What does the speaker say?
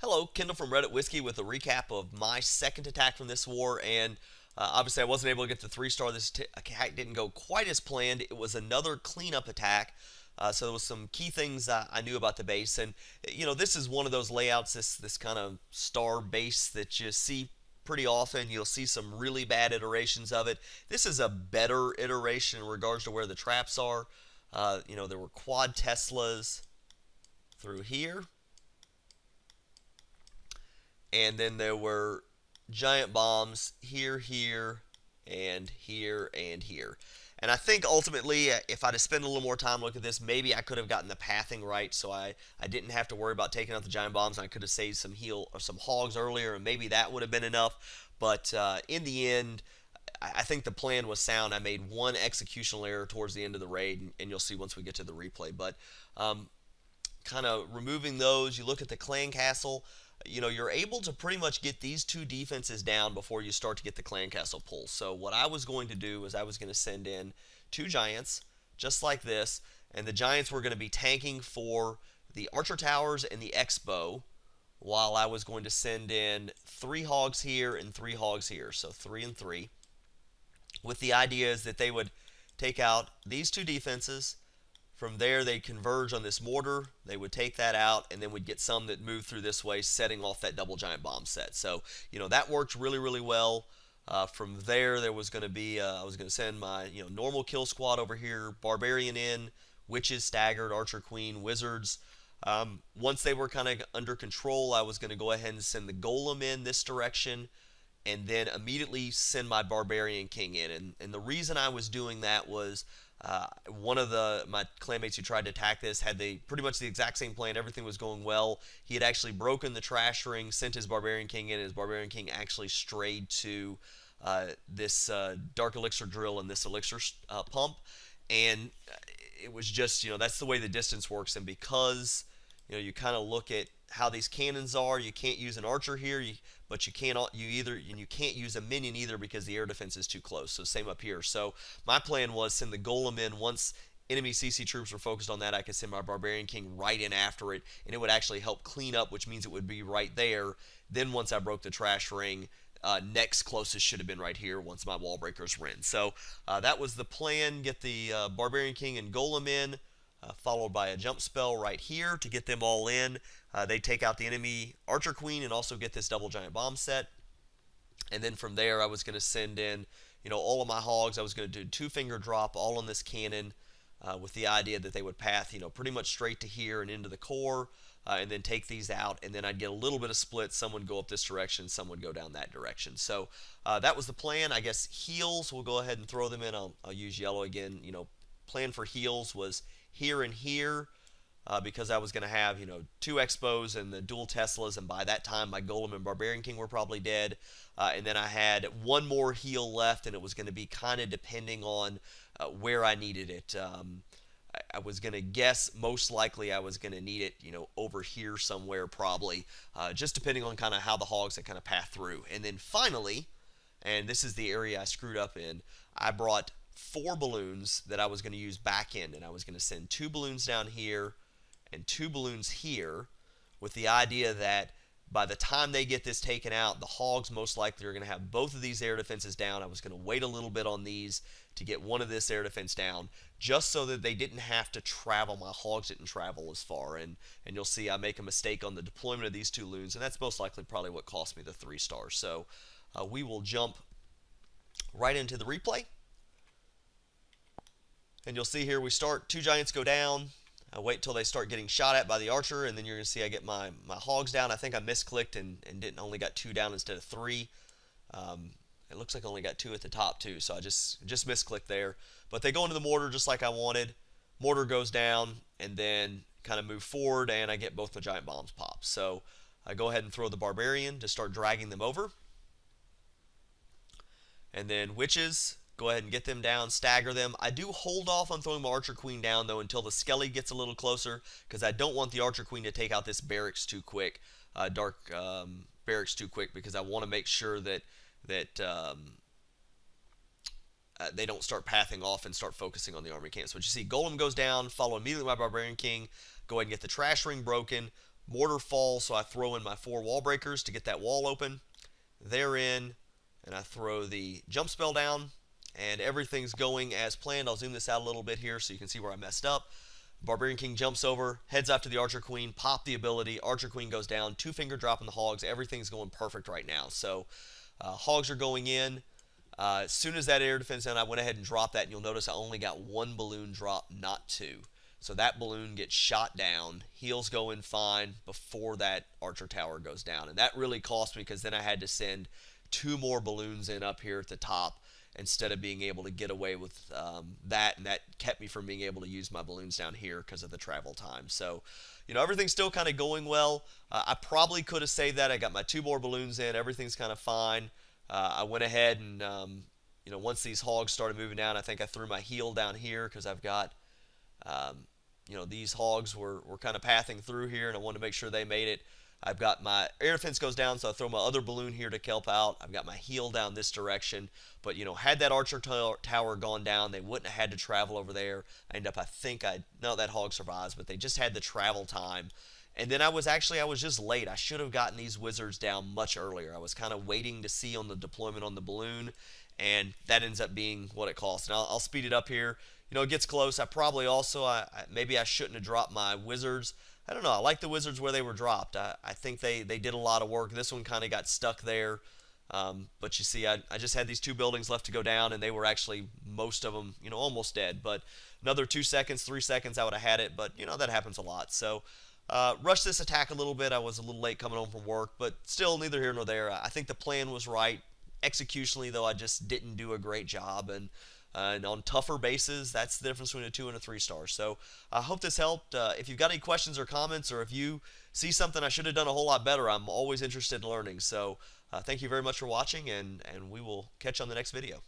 Hello, Kendall from Reddit Whiskey with a recap of my second attack from this war. And obviously, I wasn't able to get the 3-star. This attack didn't go quite as planned. It was another cleanup attack. So there was some key things I knew about the base. And, this is one of those layouts, this kind of star base that you see pretty often. You'll see some really bad iterations of it. This is a better iteration in regards to where the traps are. There were quad Teslas through here, and then there were giant bombs here, here, and here, and here. And I think ultimately, if I'd have spent a little more time looking at this, maybe I could have gotten the pathing right, so I didn't have to worry about taking out the giant bombs. And I could have saved some heal or some hogs earlier, and maybe that would have been enough. But in the end, I think the plan was sound. I made one executional error towards the end of the raid, and you'll see once we get to the replay. But kind of removing those, you look at the clan castle. You're able to pretty much get these two defenses down before you start to get the clan castle pull. So what I was going to do is I was going to send in two giants, just like this, and the giants were going to be tanking for the archer towers and the X-bow, while I was going to send in 3 hogs here and 3 hogs here, so 3 and 3, with the idea is that they would take out these two defenses. From there, they'd converge on this mortar. They would take that out, and then we'd get some that moved through this way, setting off that double giant bomb set. So, that worked really, really well. From there was going to be, I was going to send my, normal kill squad over here, barbarian in, witches staggered, archer queen, wizards. Once they were kind of under control, I was going to go ahead and send the golem in this direction, and then immediately send my barbarian king in. And the reason I was doing that was one of my clanmates who tried to attack this had pretty much the exact same plan. Everything was going well. He had actually broken the trash ring, sent his barbarian king in. His barbarian king actually strayed to this dark elixir drill and this elixir pump, and it was just, that's the way the distance works. And because you kind of look at how these cannons are, you can't use an archer here, but you can't use a minion either because the air defense is too close. So same up here. So my plan was send the golem in. Once enemy CC troops were focused on that, I could send my barbarian king right in after it, and it would actually help clean up, which means it would be right there. Then once I broke the trash ring, next closest should have been right here once my wall breakers were in. So that was the plan. Get the barbarian king and golem in, followed by a jump spell right here to get them all in. They take out the enemy archer queen and also get this double giant bomb set. And then from there, I was going to send in, all of my hogs. I was going to do 2-finger drop all on this cannon, with the idea that they would path, pretty much straight to here and into the core, and then take these out. And then I'd get a little bit of split. Some would go up this direction, some would go down that direction. So that was the plan. I guess heals, we'll go ahead and throw them in. I'll use yellow again. Plan for heals was here and here, because I was going to have, 2 Expos and the dual Teslas, and by that time my Golem and Barbarian King were probably dead. And then I had one more heal left, and it was going to be kind of depending on where I needed it. I was going to guess most likely I was going to need it, over here somewhere probably, just depending on kind of how the hogs had kind of passed through. And then finally, and this is the area I screwed up in, I brought 4 balloons that I was going to use back in, and I was going to send 2 balloons down here and 2 balloons here, with the idea that by the time they get this taken out, the hogs most likely are going to have both of these air defenses down. I was going to wait a little bit on these to get one of this air defense down, just so that they didn't have to travel. My hogs didn't travel as far, and you'll see I make a mistake on the deployment of these 2 loons, and that's most likely probably what cost me the 3 stars. So we will jump right into the replay. And you'll see here we start, 2 giants go down. I wait till they start getting shot at by the archer, and then you're going to see I get my hogs down. I think I misclicked and didn't only got 2 down instead of 3. It looks like I only got 2 at the top too, so I just misclicked there. But they go into the mortar just like I wanted. Mortar goes down, and then kind of move forward, and I get both the giant bombs pop. So I go ahead and throw the barbarian to start dragging them over. And then witches, go ahead and get them down, stagger them. I do hold off on throwing my archer queen down though until the skelly gets a little closer, because I don't want the archer queen to take out this barracks too quick, dark barracks too quick, because I want to make sure that they don't start pathing off and start focusing on the army camps. But you see golem goes down, follow immediately my barbarian king. Go ahead and get the trash ring broken. mortar falls, so I throw in my 4 wall breakers to get that wall open. They're in, and I throw the jump spell down, and everything's going as planned. I'll zoom this out a little bit here so you can see where I messed up. Barbarian King jumps over, heads off to the Archer Queen, pop the ability, Archer Queen goes down, 2-finger drop on the Hogs. Everything's going perfect right now. So Hogs are going in. As soon as that air defense down, I went ahead and dropped that, and you'll notice I only got 1 balloon drop, not 2. So that balloon gets shot down, heals go in fine before that Archer Tower goes down. And that really cost me because then I had to send 2 more balloons in up here at the top instead of being able to get away with that, and that kept me from being able to use my balloons down here because of the travel time. So, everything's still kind of going well. I probably could have saved that. I got my 2 more balloons in. Everything's kind of fine. I went ahead and, once these Hogs started moving down, I think I threw my heal down here because I've got, these Hogs were kind of pathing through here, and I wanted to make sure they made it. I've got my air defense goes down, so I throw my other balloon here to help out. I've got my heal down this direction. But, had that Archer Tower gone down, they wouldn't have had to travel over there. No, that Hog survives, but they just had the travel time. And then I was just late. I should have gotten these Wizards down much earlier. I was kind of waiting to see on the deployment on the balloon, and that ends up being what it costs. And I'll speed it up here. It gets close. I probably also, maybe I shouldn't have dropped my Wizards. I don't know. I like the Wizards where they were dropped. I think they did a lot of work. This one kind of got stuck there. But you see, I just had these 2 buildings left to go down, and they were actually, most of them, almost dead. But another 2 seconds, 3 seconds, I would have had it. But, that happens a lot. So, rushed this attack a little bit. I was a little late coming home from work. But still, neither here nor there. I think the plan was right. Executionally, though, I just didn't do a great job. And on tougher bases, that's the difference between a 2 and a 3 star. So I hope this helped. If you've got any questions or comments, or if you see something I should have done a whole lot better, I'm always interested in learning. So thank you very much for watching, and we will catch you on the next video.